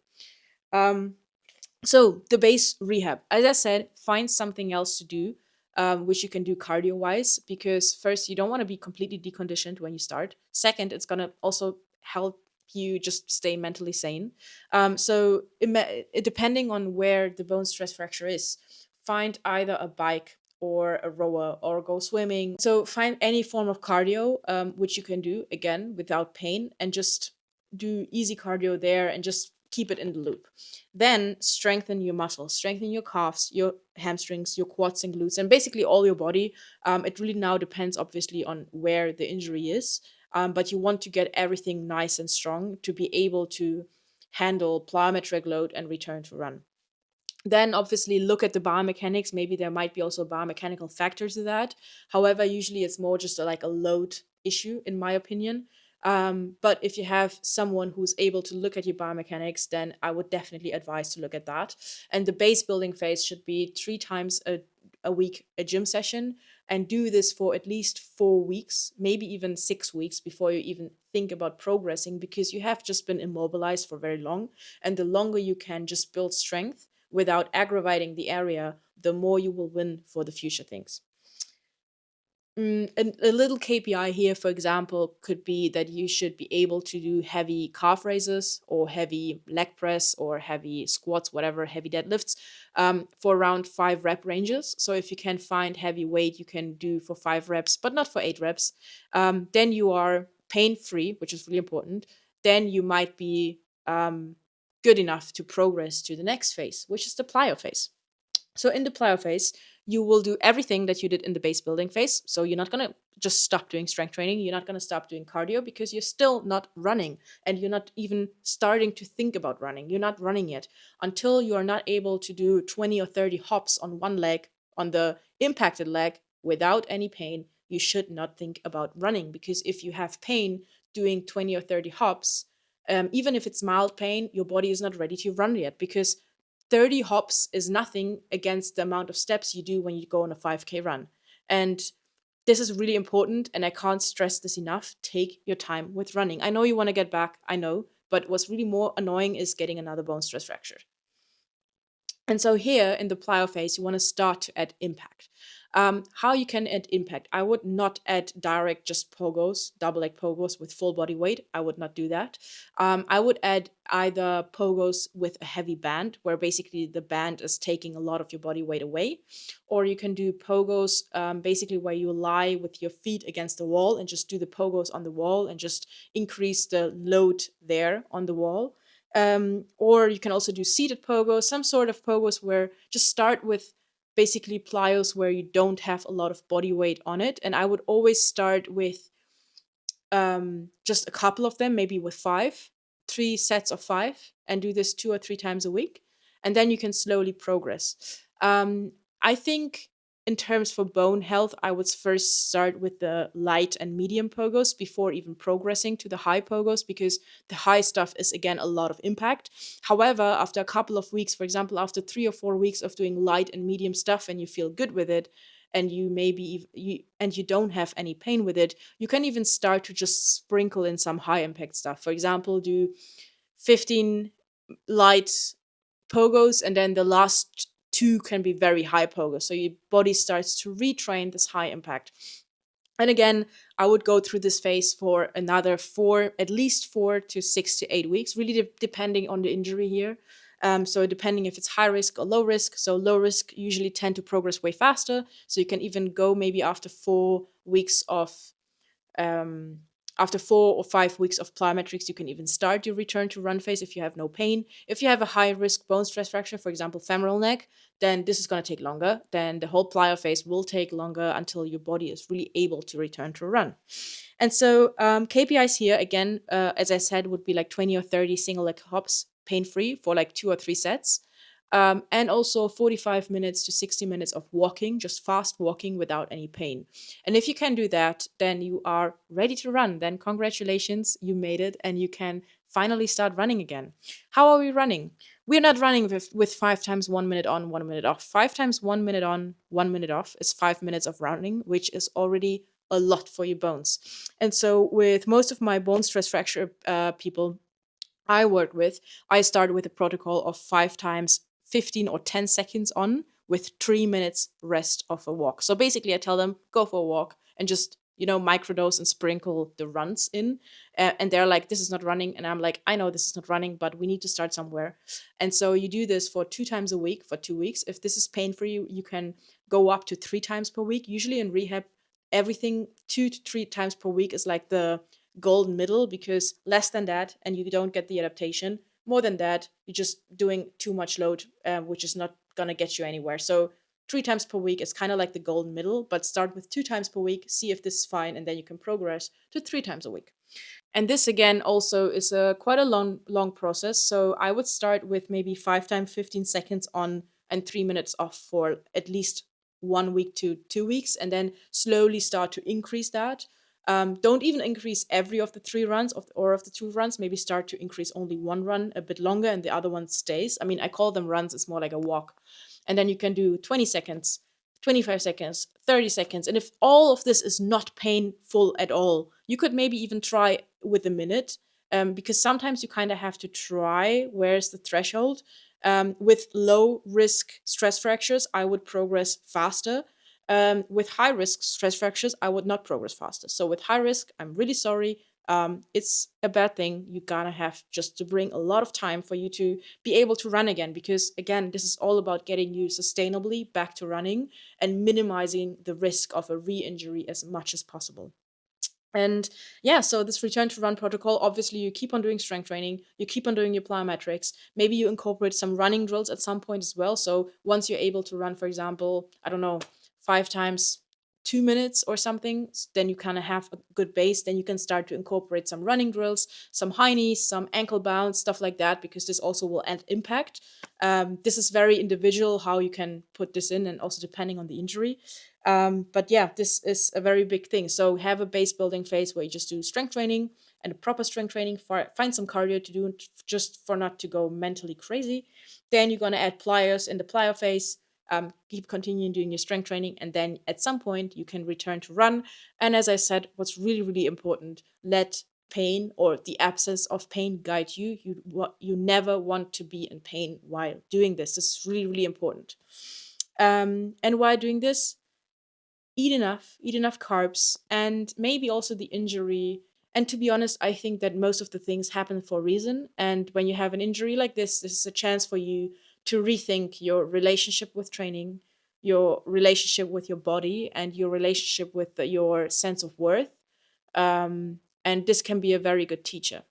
Um, so the base rehab, as I said, find something else to do, which you can do cardio wise, because first, you don't want to be completely deconditioned when you start. Second, it's going to also help you just stay mentally sane. So depending on where the bone stress fracture is, find either a bike or a rower or go swimming. So find any form of cardio, which you can do again without pain, and just do easy cardio there and just keep it in the loop. Then strengthen your muscles, strengthen your calves, your hamstrings, your quads and glutes, and basically all your body. It really now depends, obviously, on where the injury is. But you want to get everything nice and strong to be able to handle plyometric load and return to run. Then obviously look at the biomechanics. Maybe there might be also a biomechanical factor to that. However, usually it's more just like a load issue, in my opinion. But if you have someone who's able to look at your biomechanics, then I would definitely advise to look at that. And the base building phase should be 3 times a week, a gym session, and do this for at least 4 weeks, maybe even 6 weeks before you even think about progressing, because you have just been immobilized for very long. And the longer you can just build strength without aggravating the area, the more you will win for the future things. A little KPI here, for example, could be that you should be able to do heavy calf raises or heavy leg press or heavy squats, whatever, heavy deadlifts, for around 5 rep ranges. So if you can find heavy weight you can do for 5 reps, but not for 8 reps, then you are pain free, which is really important. Then you might be good enough to progress to the next phase, which is the plyo phase. So in the plyo phase, you will do everything that you did in the base building phase. So you're not going to just stop doing strength training. You're not going to stop doing cardio because you're still not running, and you're not even starting to think about running. You're not running yet until you are not able to do 20 or 30 hops on one leg, on the impacted leg, without any pain. You should not think about running, because if you have pain doing 20 or 30 hops, even if it's mild pain, your body is not ready to run yet, because 30 hops is nothing against the amount of steps you do when you go on a 5K run. And this is really important, and I can't stress this enough. Take your time with running. I know you want to get back, I know, but what's really more annoying is getting another bone stress fracture. And so here in the plyo phase, you want to start to add impact. How you can add impact? I would not add direct just pogos, double leg pogos with full body weight. I would not do that. I would add either pogos with a heavy band, where basically the band is taking a lot of your body weight away, or you can do pogos basically where you lie with your feet against the wall and just do the pogos on the wall and just increase the load there on the wall. Or you can also do seated pogos, some sort of pogos where just start with basically plyos where you don't have a lot of body weight on it. And I would always start with just a couple of them, maybe with five, 3 sets of five, and do this 2 or 3 times a week. And then you can slowly progress. I think in terms for bone health, I would first start with the light and medium pogos before even progressing to the high pogos, because the high stuff is again a lot of impact. However, after a couple of weeks, for example, after 3 or 4 weeks of doing light and medium stuff, and you feel good with it, and you maybe you don't have any pain with it, you can even start to just sprinkle in some high impact stuff. For example, do 15 light pogos, and then the last two can be very high pogos. So your body starts to retrain this high impact. And again, I would go through this phase for another at least 4 to 6 to 8 weeks, really depending on the injury here. So depending if it's high risk or low risk. So low risk usually tend to progress way faster. So you can even go maybe um, after 4 or 5 weeks of plyometrics, you can even start your return to run phase if you have no pain. If you have a high risk bone stress fracture, for example, femoral neck, then this is going to take longer. Then the whole plyo phase will take longer until your body is really able to return to run. And so KPIs here, again, as I said, would be like 20 or 30 single leg hops pain free for like 2 or 3 sets. And also 45 minutes to 60 minutes of walking, just fast walking without any pain. And if you can do that, then you are ready to run. Then congratulations, you made it, and you can finally start running again. How are we running? We're not running with 5 times 1 minute on, 1 minute off. 5 times 1 minute on, 1 minute off is 5 minutes of running, which is already a lot for your bones. And so, with most of my bone stress fracture people I work with, I started with a protocol of 5 times 15 or 10 seconds on with 3 minutes rest of a walk. So basically, I tell them, go for a walk and just, microdose and sprinkle the runs in. And they're like, this is not running. And I'm like, I know this is not running, but we need to start somewhere. And so you do this for 2 times a week for 2 weeks. If this is pain for you, you can go up to 3 times per week. Usually in rehab, everything 2 to 3 times per week is like the golden middle, because less than that and you don't get the adaptation. More than that, you're just doing too much load, which is not gonna get you anywhere. So 3 times per week is kind of like the golden middle, but start with 2 times per week, see if this is fine, and then you can progress to 3 times a week. And this again also is a quite a long process. So I would start with maybe 5 times 15 seconds on and 3 minutes off for at least 1 week to 2 weeks, and then slowly start to increase that. Don't even increase every of the 3 runs or of the 2 runs. Maybe start to increase only one run a bit longer and the other one stays. I mean, I call them runs. It's more like a walk. And then you can do 20 seconds, 25 seconds, 30 seconds. And if all of this is not painful at all, you could maybe even try with a minute, because sometimes you kind of have to try where's the threshold. With low risk stress fractures, I would progress faster. With high risk stress fractures, I would not progress faster. So with high risk, I'm really sorry. It's a bad thing. You gotta have just to bring a lot of time for you to be able to run again, because again, this is all about getting you sustainably back to running and minimizing the risk of a re-injury as much as possible. And yeah, so this return to run protocol, obviously you keep on doing strength training, you keep on doing your plyometrics, maybe you incorporate some running drills at some point as well. So once you're able to run, for example, I don't know, 5 times 2 minutes or something, then you kind of have a good base. Then you can start to incorporate some running drills, some high knees, some ankle bounce, stuff like that, because this also will add impact. This is very individual how you can put this in, and also depending on the injury. But yeah, this is a very big thing. So have a base building phase where you just do strength training and a proper strength training. Find some cardio to do just for not to go mentally crazy. Then you're gonna add plyos in the plyo phase. Keep continuing doing your strength training, and then at some point you can return to run. And as I said, what's really really important: let pain or the absence of pain guide you. You never want to be in pain while doing this. This is really really important. And while doing this, eat enough carbs, and maybe also the injury. And to be honest, I think that most of the things happen for a reason. And when you have an injury like this is a chance for you to rethink your relationship with training, your relationship with your body, and your relationship with your sense of worth. And this can be a very good teacher.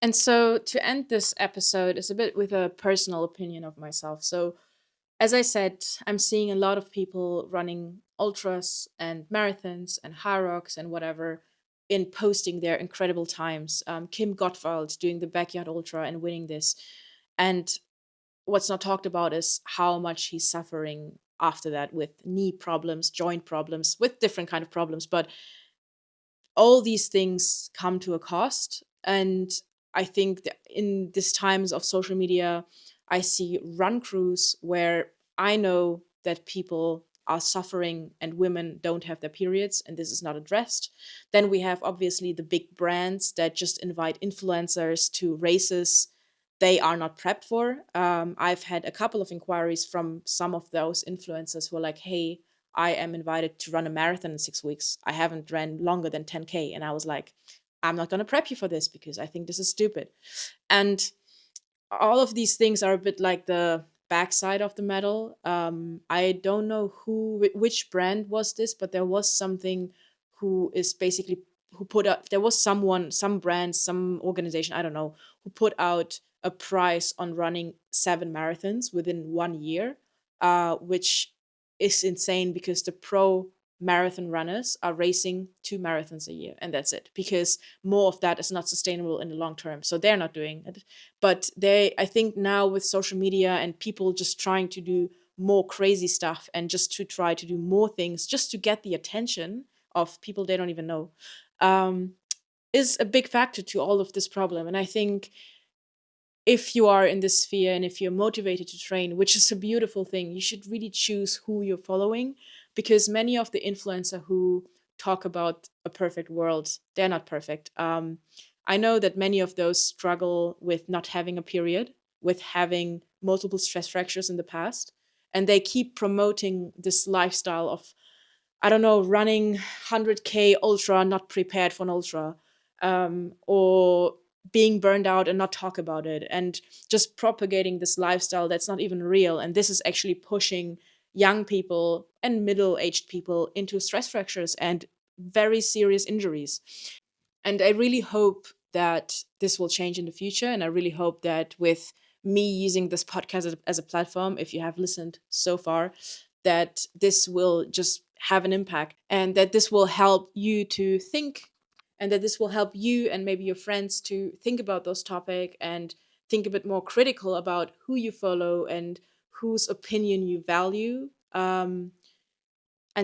And so to end this episode is a bit with a personal opinion of myself. So as I said, I'm seeing a lot of people running ultras and marathons and high rocks and whatever in posting their incredible times. Kim Gottwald doing the backyard ultra and winning this. And what's not talked about is how much he's suffering after that with knee problems, joint problems, with different kind of problems. But all these things come to a cost. And I think that in these times of social media, I see run crews where I know that people are suffering and women don't have their periods, and this is not addressed. Then we have obviously the big brands that just invite influencers to races they are not prepped for. I've had a couple of inquiries from some of those influencers who are like, hey, I am invited to run a marathon in 6 weeks. I haven't ran longer than 10K. And I was like, I'm not going to prep you for this because I think this is stupid. And all of these things are a bit like the backside of the medal. I don't know which brand was this, but there was something who is basically who put out. There was someone, some brand, some organization, I don't know, who put out a prize on running 7 marathons within 1 year, which is insane because the pro marathon runners are racing 2 marathons a year, and that's it, because more of that is not sustainable in the long term. So they're not doing it. But I think now with social media and people just trying to do more crazy stuff and just to try to do more things just to get the attention of people they don't even know, um, is a big factor to all of this problem. And I think if you are in this sphere and if you're motivated to train, which is a beautiful thing, you should really choose who you're following, because many of the influencer who talk about a perfect world, they're not perfect. I know that many of those struggle with not having a period, with having multiple stress fractures in the past, and they keep promoting this lifestyle of, I don't know, running 100K ultra, not prepared for an ultra, or being burned out and not talk about it, and just propagating this lifestyle that's not even real. And this is actually pushing young people and middle aged people into stress fractures and very serious injuries. And I really hope that this will change in the future. And I really hope that with me using this podcast as a platform, if you have listened so far, that this will just have an impact, and that this will help you to think, and that this will help you and maybe your friends to think about those topics and think a bit more critical about who you follow and whose opinion you value. And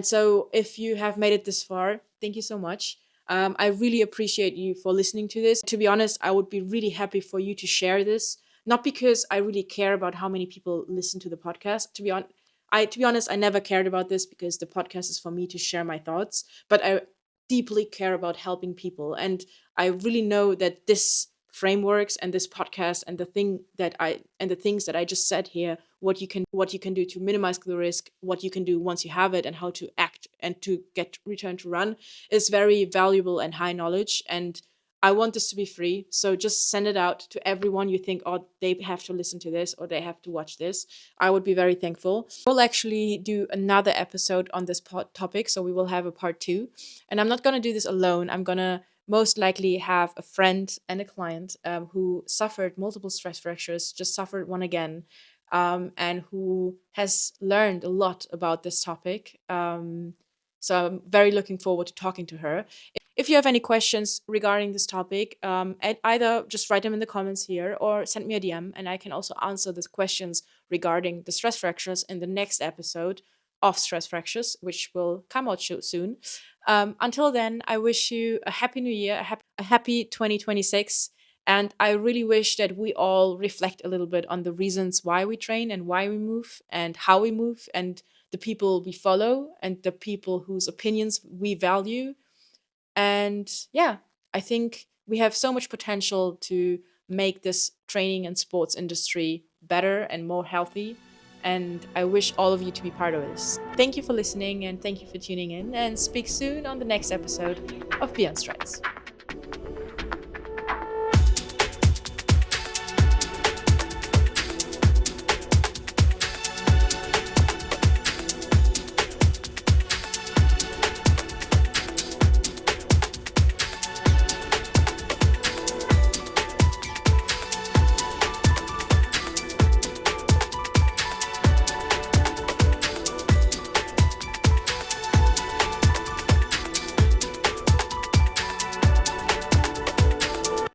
so, if you have made it this far, thank you so much. I really appreciate you for listening to this. To be honest, I would be really happy for you to share this. Not because I really care about how many people listen to the podcast. To be honest, I never cared about this because the podcast is for me to share my thoughts. But I deeply care about helping people, and I really know that this frameworks and this podcast and the things that I just said here, what you can do to minimize the risk, what you can do once you have it, and how to act and to get return to run, is very valuable and high knowledge. And I want this to be free. So just send it out to everyone you think, oh, they have to listen to this or they have to watch this. I would be very thankful. We'll actually do another episode on this topic. So we will have a part two. And I'm not going to do this alone. I'm going to most likely have a friend and a client who suffered multiple stress fractures, just suffered one again, and who has learned a lot about this topic. So I'm very looking forward to talking to her. If you have any questions regarding this topic, either just write them in the comments here or send me a DM, and I can also answer these questions regarding the stress fractures in the next episode of Stress Fractures, which will come out soon. Until then, I wish you a happy new year, a happy 2026. And I really wish that we all reflect a little bit on the reasons why we train and why we move and how we move and the people we follow and the people whose opinions we value. And yeah, I think we have so much potential to make this training and sports industry better and more healthy. And I wish all of you to be part of this. Thank you for listening and thank you for tuning in. And speak soon on the next episode of Beyond Strides.